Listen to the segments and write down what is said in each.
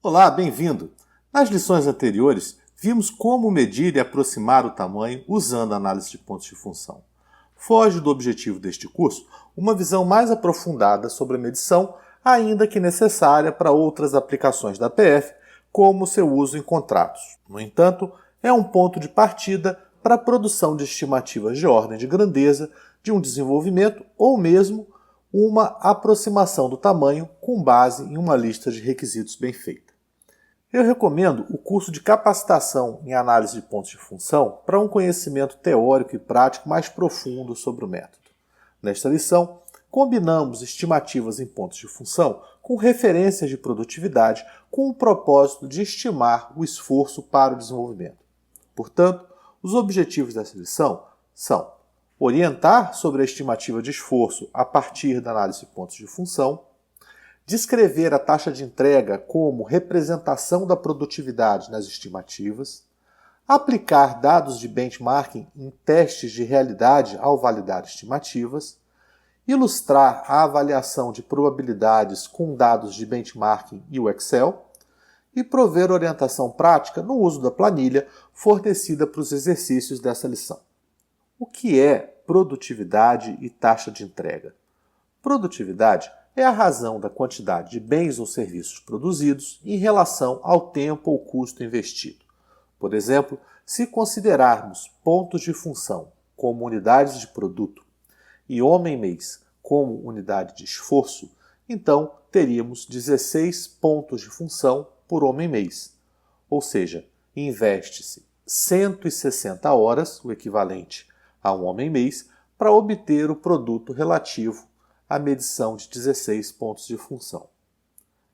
Olá, bem-vindo! Nas lições anteriores, vimos como medir e aproximar o tamanho usando a análise de pontos de função. Foge do objetivo deste curso uma visão mais aprofundada sobre a medição, ainda que necessária para outras aplicações da PF, como seu uso em contratos. No entanto, é um ponto de partida para a produção de estimativas de ordem de grandeza de um desenvolvimento ou mesmo uma aproximação do tamanho com base em uma lista de requisitos bem feita. Eu recomendo o curso de capacitação em análise de pontos de função para um conhecimento teórico e prático mais profundo sobre o método. Nesta lição, combinamos estimativas em pontos de função com referências de produtividade com o propósito de estimar o esforço para o desenvolvimento. Portanto, os objetivos dessa lição são orientar sobre a estimativa de esforço a partir da análise de pontos de função, descrever a taxa de entrega como representação da produtividade nas estimativas, aplicar dados de benchmarking em testes de realidade ao validar estimativas, ilustrar a avaliação de probabilidades com dados de benchmarking e o Excel, e prover orientação prática no uso da planilha fornecida para os exercícios dessa lição. O que é produtividade e taxa de entrega? Produtividade é a razão da quantidade de bens ou serviços produzidos em relação ao tempo ou custo investido. Por exemplo, se considerarmos pontos de função como unidades de produto e homem-mês como unidade de esforço, então teríamos 16 pontos de função por homem-mês, ou seja, investe-se 160 horas, o equivalente a um homem-mês, para obter o produto relativo à medição de 16 pontos de função.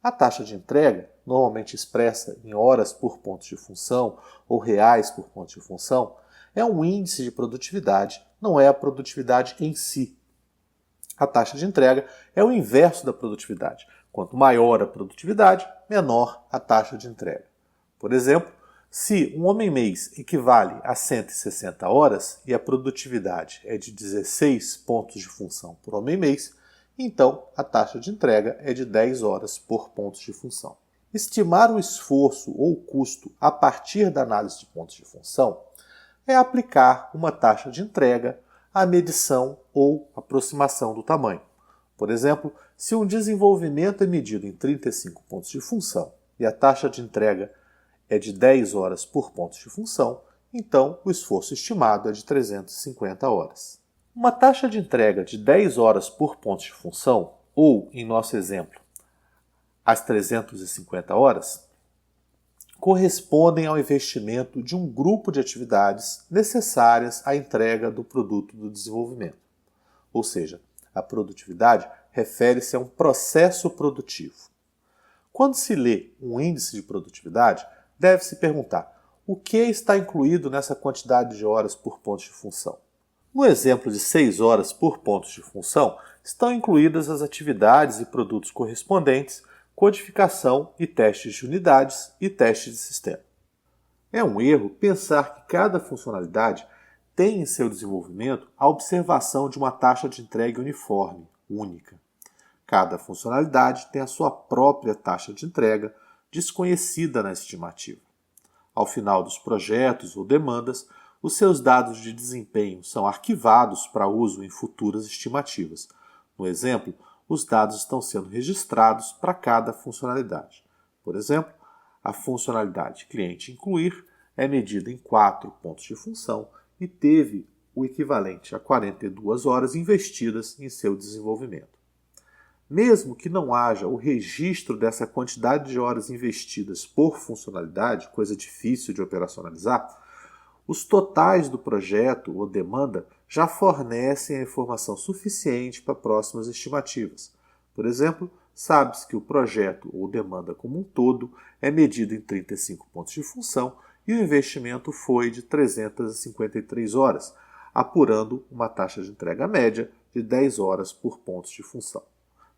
A taxa de entrega, normalmente expressa em horas por pontos de função ou reais por ponto de função, é um índice de produtividade, não é a produtividade em si. A taxa de entrega é o inverso da produtividade. Quanto maior a produtividade, menor a taxa de entrega. Por exemplo, se um homem-mês equivale a 160 horas e a produtividade é de 16 pontos de função por homem-mês, então a taxa de entrega é de 10 horas por pontos de função. Estimar o esforço ou custo a partir da análise de pontos de função é aplicar uma taxa de entrega à medição ou aproximação do tamanho. Por exemplo, se um desenvolvimento é medido em 35 pontos de função e a taxa de entrega é de 10 horas por pontos de função, então o esforço estimado é de 350 horas. Uma taxa de entrega de 10 horas por pontos de função, ou, em nosso exemplo, as 350 horas, correspondem ao investimento de um grupo de atividades necessárias à entrega do produto do desenvolvimento. Ou seja, a produtividade refere-se a um processo produtivo. Quando se lê um índice de produtividade, deve-se perguntar o que está incluído nessa quantidade de horas por pontos de função. No exemplo de 6 horas por pontos de função, estão incluídas as atividades e produtos correspondentes, codificação e testes de unidades e testes de sistema. É um erro pensar que cada funcionalidade tem em seu desenvolvimento a observação de uma taxa de entrega uniforme, única. Cada funcionalidade tem a sua própria taxa de entrega, desconhecida na estimativa. Ao final dos projetos ou demandas, os seus dados de desempenho são arquivados para uso em futuras estimativas. No exemplo, os dados estão sendo registrados para cada funcionalidade. Por exemplo, a funcionalidade cliente incluir é medida em 4 pontos de função e teve o equivalente a 42 horas investidas em seu desenvolvimento. Mesmo que não haja o registro dessa quantidade de horas investidas por funcionalidade, coisa difícil de operacionalizar, os totais do projeto ou demanda já fornecem a informação suficiente para próximas estimativas. Por exemplo, sabe-se que o projeto ou demanda como um todo é medido em 35 pontos de função e o investimento foi de 353 horas, apurando uma taxa de entrega média de 10 horas por pontos de função.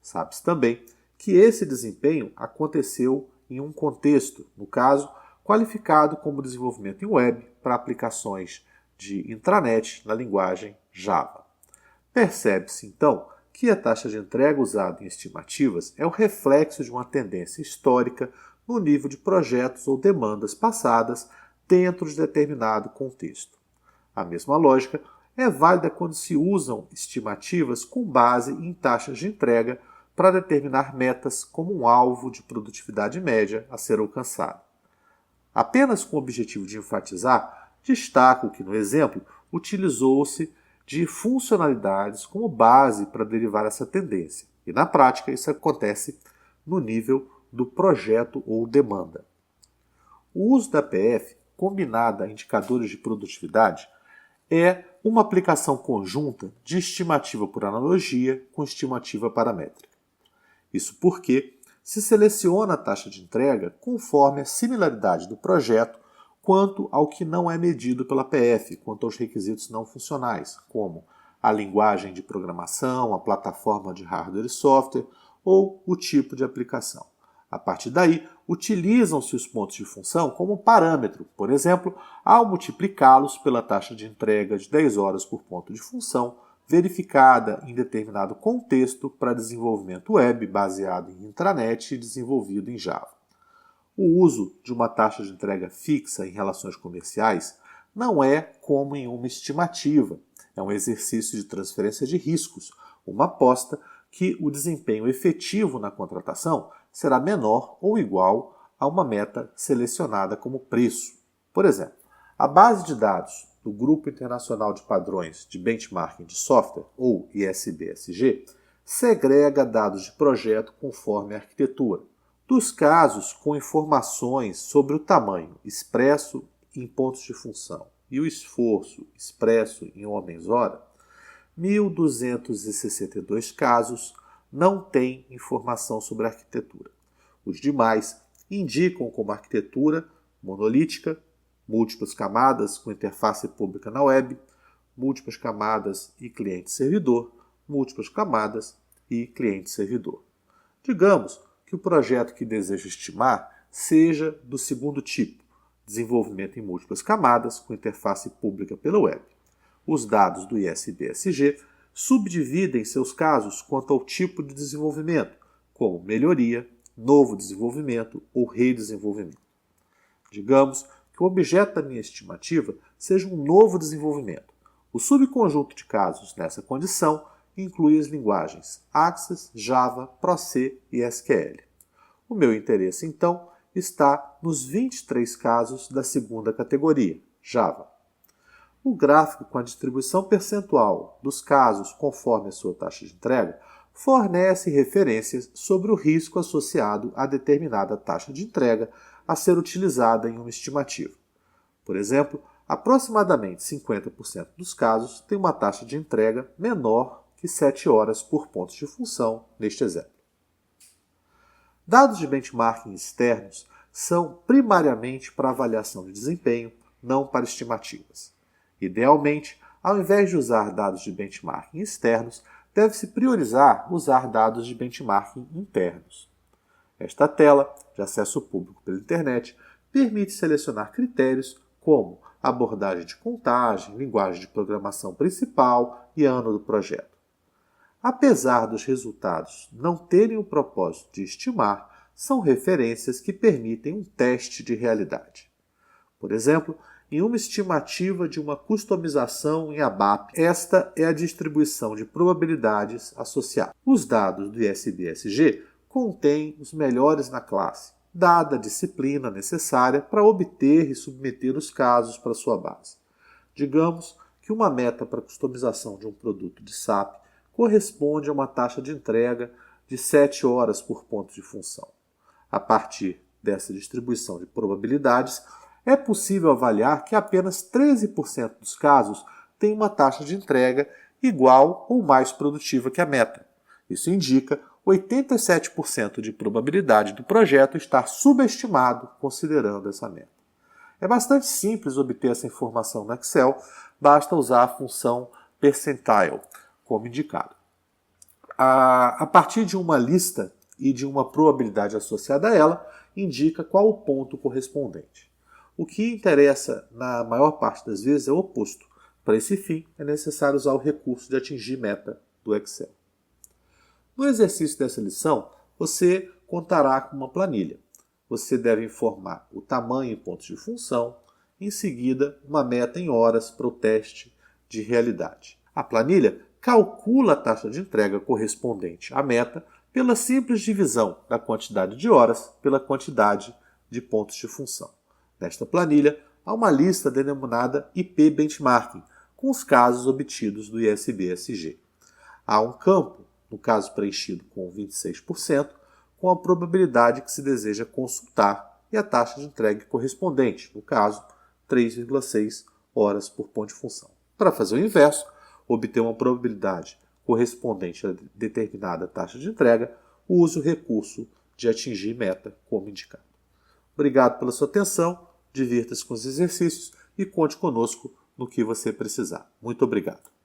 Sabe-se também que esse desempenho aconteceu em um contexto, no caso, qualificado como desenvolvimento em web para aplicações de intranet na linguagem Java. Percebe-se, então, que a taxa de entrega usada em estimativas é o reflexo de uma tendência histórica no nível de projetos ou demandas passadas dentro de determinado contexto. A mesma lógica é válida quando se usam estimativas com base em taxas de entrega para determinar metas como um alvo de produtividade média a ser alcançado. Apenas com o objetivo de enfatizar, destaco que no exemplo utilizou-se de funcionalidades como base para derivar essa tendência, e na prática isso acontece no nível do projeto ou demanda. O uso da PF, combinada a indicadores de produtividade, é uma aplicação conjunta de estimativa por analogia com estimativa paramétrica. Isso porque se seleciona a taxa de entrega conforme a similaridade do projeto quanto ao que não é medido pela PF, quanto aos requisitos não funcionais, como a linguagem de programação, a plataforma de hardware e software ou o tipo de aplicação. A partir daí, utilizam-se os pontos de função como parâmetro, por exemplo, ao multiplicá-los pela taxa de entrega de 10 horas por ponto de função, verificada em determinado contexto para desenvolvimento web baseado em intranet e desenvolvido em Java. O uso de uma taxa de entrega fixa em relações comerciais não é como em uma estimativa, é um exercício de transferência de riscos, uma aposta que o desempenho efetivo na contratação será menor ou igual a uma meta selecionada como preço. Por exemplo, a base de dados do Grupo Internacional de Padrões de Benchmarking de Software, ou ISBSG, segrega dados de projeto conforme a arquitetura. Dos casos com informações sobre o tamanho expresso em pontos de função e o esforço expresso em homens-hora, 1.262 casos não têm informação sobre a arquitetura. Os demais indicam como arquitetura monolítica, múltiplas camadas com interface pública na web, múltiplas camadas e cliente-servidor, múltiplas camadas e cliente-servidor. Digamos que o projeto que deseja estimar seja do segundo tipo, desenvolvimento em múltiplas camadas com interface pública pela web. Os dados do ISBSG subdividem seus casos quanto ao tipo de desenvolvimento, como melhoria, novo desenvolvimento ou redesenvolvimento. Digamos que o objeto da minha estimativa seja um novo desenvolvimento. O subconjunto de casos nessa condição inclui as linguagens Access, Java, ProC e SQL. O meu interesse, então, está nos 23 casos da segunda categoria, Java. O gráfico com a distribuição percentual dos casos conforme a sua taxa de entrega fornece referências sobre o risco associado a determinada taxa de entrega a ser utilizada em uma estimativa. Por exemplo, aproximadamente 50% dos casos têm uma taxa de entrega menor que 7 horas por pontos de função neste exemplo. Dados de benchmarking externos são primariamente para avaliação de desempenho, não para estimativas. Idealmente, ao invés de usar dados de benchmarking externos, deve-se priorizar usar dados de benchmarking internos. Esta tela, de acesso público pela internet, permite selecionar critérios como abordagem de contagem, linguagem de programação principal e ano do projeto. Apesar dos resultados não terem o propósito de estimar, são referências que permitem um teste de realidade. Por exemplo, em uma estimativa de uma customização em ABAP, esta é a distribuição de probabilidades associadas. Os dados do ISBSG contêm os melhores na classe, dada a disciplina necessária para obter e submeter os casos para sua base. Digamos que uma meta para customização de um produto de SAP corresponde a uma taxa de entrega de 7 horas por ponto de função. A partir dessa distribuição de probabilidades, é possível avaliar que apenas 13% dos casos têm uma taxa de entrega igual ou mais produtiva que a meta. Isso indica 87% de probabilidade do projeto estar subestimado considerando essa meta. É bastante simples obter essa informação no Excel, basta usar a função percentile, como indicado. A partir de uma lista e de uma probabilidade associada a ela, indica qual o ponto correspondente. O que interessa, na maior parte das vezes, é o oposto. Para esse fim, é necessário usar o recurso de atingir meta do Excel. No exercício dessa lição, você contará com uma planilha. você deve informar o tamanho em pontos de função, em seguida uma meta em horas para o teste de realidade. A planilha calcula a taxa de entrega correspondente à meta pela simples divisão da quantidade de horas pela quantidade de pontos de função. Nesta planilha, há uma lista denominada IP Benchmarking, com os casos obtidos do ISB-SG. Há um campo, no caso preenchido com 26%, com a probabilidade que se deseja consultar e a taxa de entrega correspondente, no caso, 3,6 horas por ponto de função. Para fazer o inverso, obter uma probabilidade correspondente a determinada taxa de entrega, use o recurso de atingir meta como indicado. Obrigado pela sua atenção, divirta-se com os exercícios e conte conosco no que você precisar. Muito obrigado.